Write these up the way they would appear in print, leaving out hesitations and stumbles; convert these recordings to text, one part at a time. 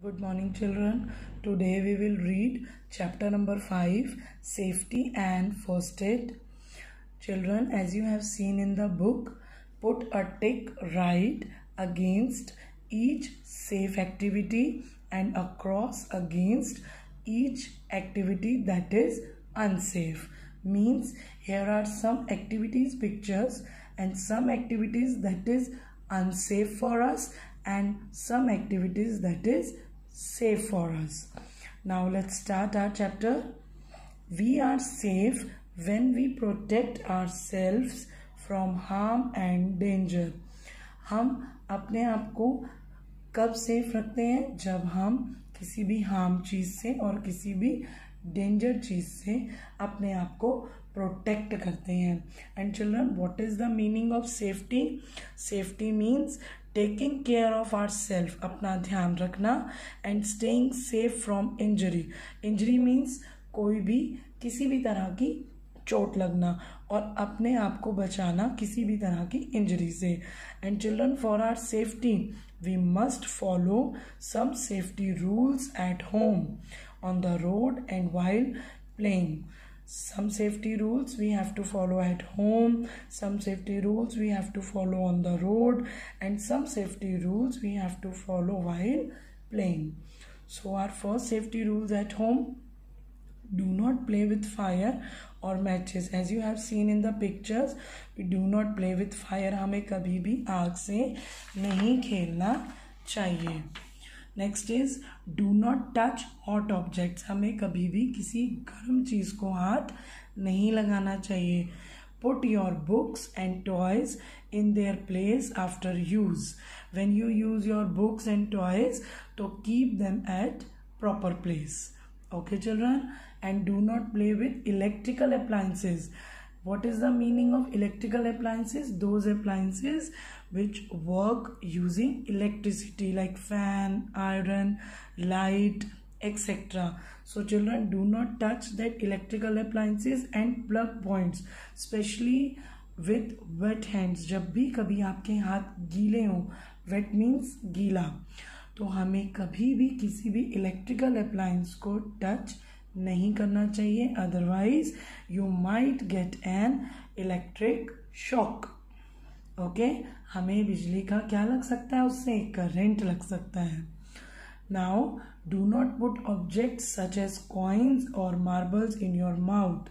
Good morning, children. Today we will read chapter number 5, Safety and First Aid. Children, as you have seen in the book, put a tick right against each safe activity and a cross against each activity that is unsafe. Means here are some activities pictures and some activities that is unsafe for us and some activities that is safe for us. Now let's start our chapter. We are safe when we protect ourselves from harm and danger. हम अपने आप को कब safe रखते हैं? जब हम किसी भी हार्म चीज़ से और किसी भी डेंजर चीज़ से अपने आप को प्रोटेक्ट करते हैं. And children, what is the meaning of safety? Safety means taking care of our self, अपना ध्यान रखना, and staying safe from injury. Injury means कोई भी किसी भी तरह की चोट लगना और अपने आप को बचाना किसी भी तरह की इंजरी से. And children, for our safety we must follow some safety rules at home, on the road and while playing. Some safety rules we have to follow at home, some safety rules we have to follow on the road, and some safety rules we have to follow while playing. So our first safety rules at home: do not play with fire or matches. As you have seen in the pictures, we do not play with fire. हमें कभी भी आग से नहीं खेलना चाहिए. Next is do not touch hot objects. हमें कभी भी किसी गर्म चीज़ को हाथ नहीं लगाना चाहिए. Put your books and toys in their place after use. When you use your books and toys तो keep them at proper place. Okay children, and do not play with electrical appliances. What is the meaning of electrical appliances? Those appliances which work using electricity like fan, iron, light, etc. So children, do not touch that electrical appliances and plug points, especially with wet hands. जब भी कभी आपके हाथ गीले हों, wet means गीला, तो हमें कभी भी किसी भी इलेक्ट्रिकल अप्लायंस को टच नहीं करना चाहिए. Otherwise you might get an electric shock. Okay, हमें बिजली का क्या लग सकता है? उससे करंट लग सकता है. Now do not put objects such as coins और marbles in your mouth.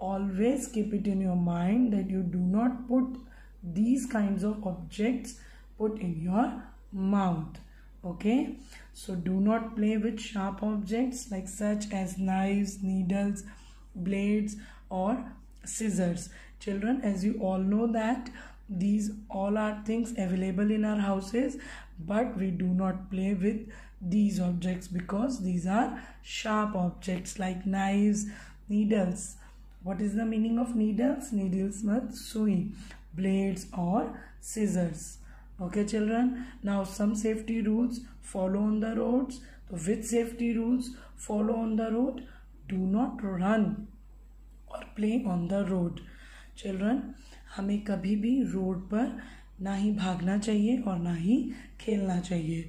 Always keep it in your mind that you do not put these kinds of objects put in your mouth. Okay, so do not play with sharp objects like such as knives, needles, blades or scissors. Children, as you all know that these all are things available in our houses, but we do not play with these objects because these are sharp objects like knives, needles. What is the meaning of needles? Needles means sui, blades or scissors. Okay children, now some safety rules follow on the roads. So which safety rules follow on the road? Do not run or play on the road. Children, हमें कभी भी road पर ना ही भागना चाहिए और ना ही खेलना चाहिए.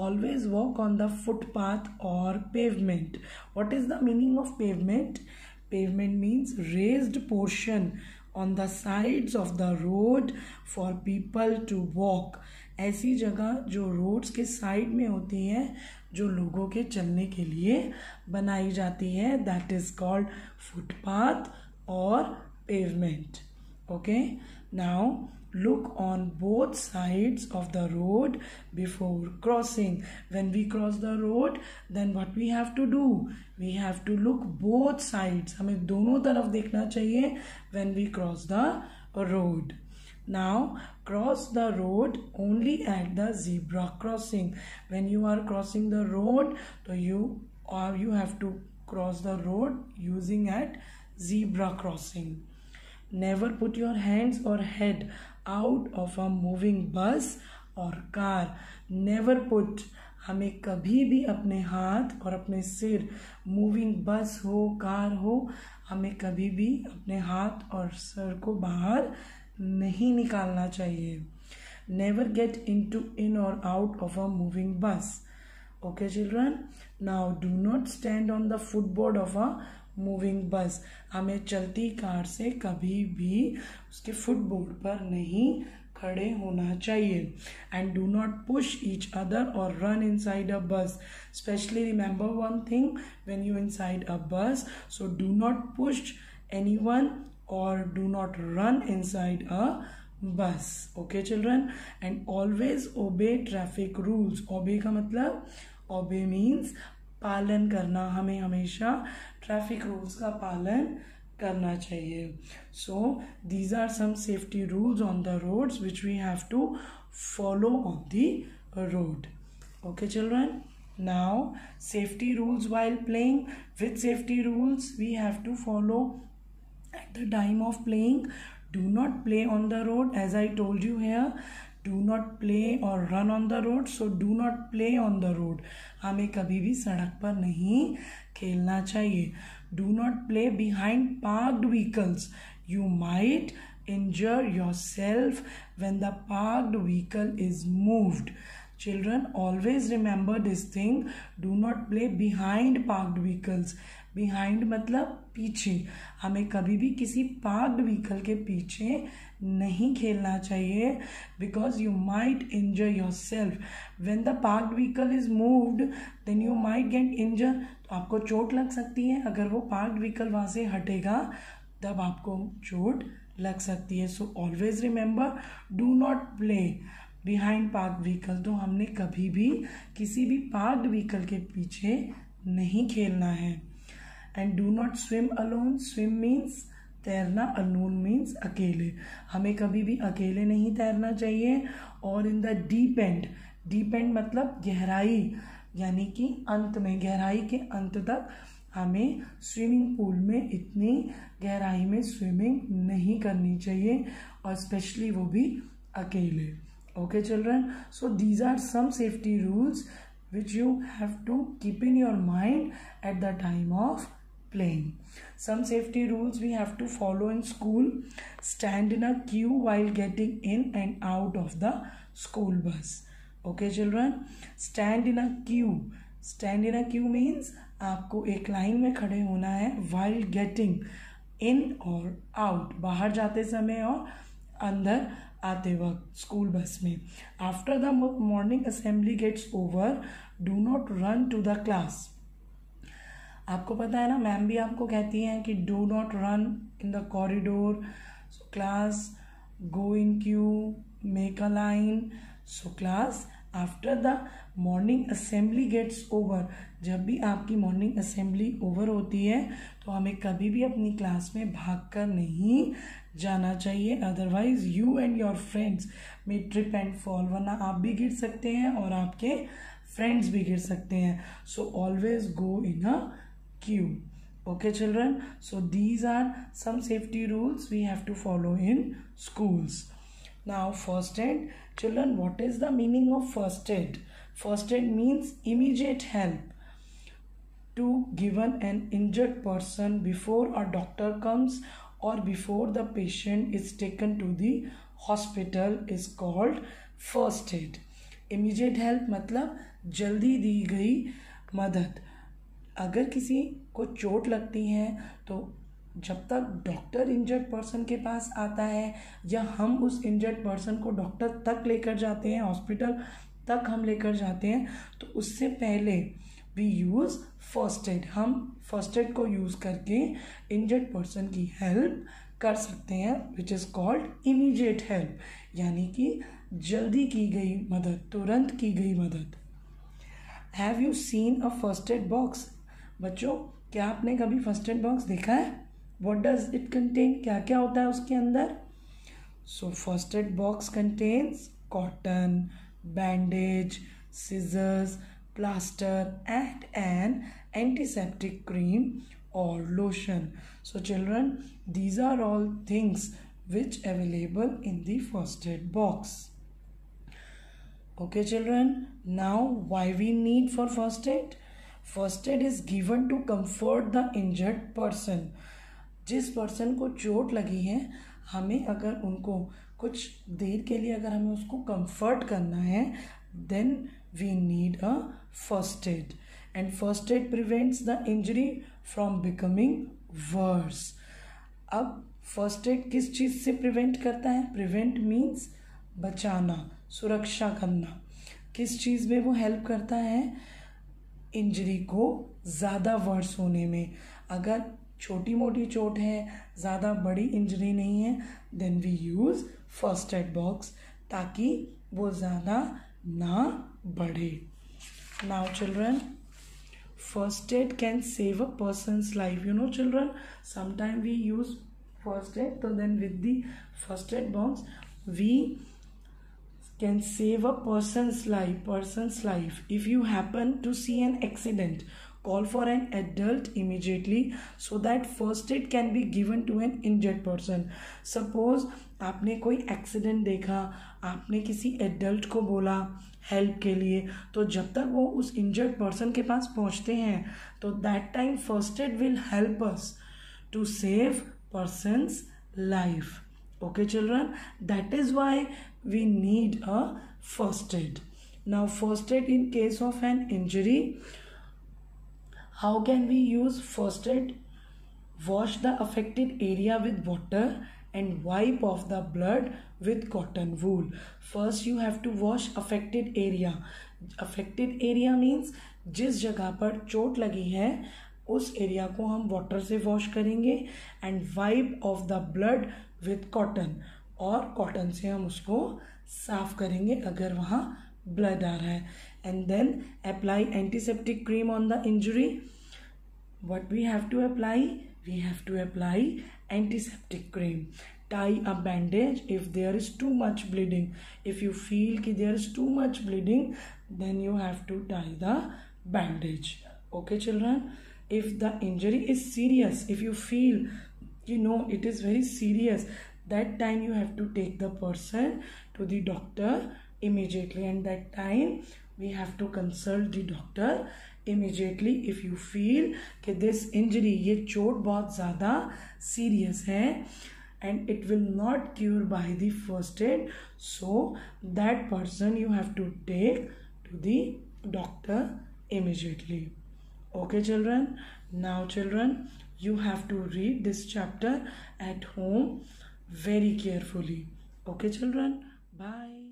Always walk on the footpath or pavement. What is the meaning of pavement? Pavement means raised portion on the sides of the road for people to walk. ऐसी जगह जो रोड्स के साइड में होती है, जो लोगों के चलने के लिए बनाई जाती है, दैट इज कॉल्ड फुटपाथ और pavement. Okay, now look on both sides of the road before crossing. When we cross the road, then what we have to do? We have to look both sides. हमें दोनों तरफ देखना चाहिए when we cross the road. Now cross the road only at the zebra crossing. When you are crossing the road, so you have to cross the road using at zebra crossing. Never put your hands or head out of a moving bus or car. Never put. हमें कभी भी अपने हाथ और अपने सिर, moving बस हो, कार हो, हमें कभी भी अपने हाथ और सिर को बाहर नहीं निकालना चाहिए. Never get in or out of a moving bus. Okay children, now do not stand on the footboard of a moving bus. हमें चलती कार से कभी भी उसके फुटबोर्ड पर नहीं खड़े होना चाहिए. And do not push each other or run inside a bus. Especially remember one thing, when you inside a bus, so do not push anyone or do not run inside a bus. Okay children, and always obey traffic rules. Obey का मतलब, obey means पालन करना. हमें हमेशा traffic rules का पालन करना चाहिए. So these are some safety rules on the roads which we have to follow on the road. Okay children, now safety rules while playing. With safety rules we have to follow at the time of playing. Do not play on the road, as I told you here. Do not play or run on the road. So do not play on the road. हमें कभी भी सड़क पर नहीं खेलना चाहिए. Do not play behind parked vehicles. You might injure yourself when the parked vehicle is moved. Children, always remember this thing. Do not play behind parked vehicles. Behind मतलब पीछे. हमें कभी भी किसी parked vehicle के पीछे नहीं खेलना चाहिए, because you might injure yourself. When the parked vehicle is moved, then you might get injured. तो आपको चोट लग सकती है. अगर वो parked vehicle वहाँ से हटेगा तब आपको चोट लग सकती है. So always remember, do not play behind parked vehicle. तो हमने कभी भी किसी भी parked vehicle के पीछे नहीं खेलना है. And do not swim alone. Swim means तैरना, alone means अकेले. हमें कभी भी अकेले नहीं तैरना चाहिए. और in the deep end, deep end मतलब गहराई, यानी कि अंत में, गहराई के अंत तक हमें स्विमिंग पूल में इतनी गहराई में स्विमिंग नहीं करनी चाहिए, और स्पेशली वो भी अकेले. Okay children, so these are some safety rules which you have to keep in your mind at the time of playing. Some safety rules we have to follow in school. Stand in a queue while getting in and out of the school bus. Okay children, stand in a queue. Stand in a queue means आपको एक line में खड़े होना है while getting in और out, बाहर जाते समय और अंदर आते वक्त स्कूल बस में. After the morning assembly gets over, do not run to the class. आपको पता है ना, मैम भी आपको कहती हैं कि do not run in the corridor. So class, go in queue, make a line. So class, after the morning assembly gets over, जब भी आपकी मॉर्निंग असेंबली ओवर होती है तो हमें कभी भी अपनी क्लास में भागकर नहीं जाना चाहिए. Otherwise you and your friends may trip and fall. वरना आप भी गिर सकते हैं और आपके फ्रेंड्स भी गिर सकते हैं. So always go in a queue. Okay children, so these are some safety rules we have to follow in schools. Now first aid. Children, what is the meaning of first aid? First aid means immediate help to given an injured person before a doctor comes or before the patient is taken to the hospital is called first aid. Immediate help मतलब जल्दी दी गई मदद. अगर किसी को चोट लगती है तो जब तक डॉक्टर इंजर्ड पर्सन के पास आता है या हम उस इंजर्ड पर्सन को डॉक्टर तक लेकर जाते हैं, हॉस्पिटल तक हम लेकर जाते हैं, तो उससे पहले वी यूज़ फर्स्ट एड. हम फर्स्ट एड को यूज़ करके इंजर्ड पर्सन की हेल्प कर सकते हैं, which is called immediate help, यानी कि जल्दी की गई मदद, तुरंत की गई मदद. Have you seen a first aid box? बच्चों, क्या आपने कभी फर्स्ट एड बॉक्स देखा है? What does it contain? क्या क्या होता है उसके अंदर? So first aid box contains cotton, bandage, scissors, plaster and N antiseptic cream or lotion. So children, these are all things which available in the first aid box. Okay children, now why we need for first aid? First aid is given to comfort the injured person. जिस person को चोट लगी है, हमें अगर उनको कुछ देर के लिए अगर हमें उसको कंफर्ट करना है, then we need a first aid. And first aid prevents the injury from becoming worse. अब फर्स्ट एड किस चीज़ से प्रिवेंट करता है? प्रिवेंट मीन्स बचाना, सुरक्षा करना. किस चीज़ में वो हेल्प करता है? इंजरी को ज़्यादा वर्स होने में. अगर छोटी मोटी चोट है, ज़्यादा बड़ी इंजरी नहीं है, then we use first aid box ताकि वो ज़्यादा ना बढ़े. Now children, first aid can save a person's life. You know children, sometimes we use first aid, so then with the first aid box we can save a person's life. If you happen to see an accident, call for an adult immediately so that first aid can be given to an injured person. Suppose आपने कोई accident देखा, आपने किसी adult को बोला help के लिए, तो जब तक वो उस इंजर्ड पर्सन के पास पहुंचते हैं तो that time first aid will help us to save person's life. Okay children, that is why we need a first aid. Now first aid in case of an injury, how can we use first aid? Wash the affected area with water and wipe off the blood with cotton wool. First you have to wash affected area. Affected area means जिस जगह पर चोट लगी है उस area को हम water से वॉश करेंगे and wipe off the blood with cotton, और कॉटन से हम उसको साफ करेंगे अगर वहाँ ब्लड आ रहा है. And then apply antiseptic cream on the injury. What we have to apply? We have to apply antiseptic cream. Tie a bandage if there is too much bleeding. If you feel कि there is too much bleeding, then you have to tie the bandage. Okay children? If the injury is serious, if you feel it is very serious, that time you have to take the person to the doctor immediately, and that time we have to consult the doctor immediately. If you feel कि this injury, ये चोट बहुत ज़्यादा serious है and it will not cure by the first aid, so that person you have to take to the doctor immediately. Okay children? Now children, you have to read this chapter at home very carefully. Okay children? Bye.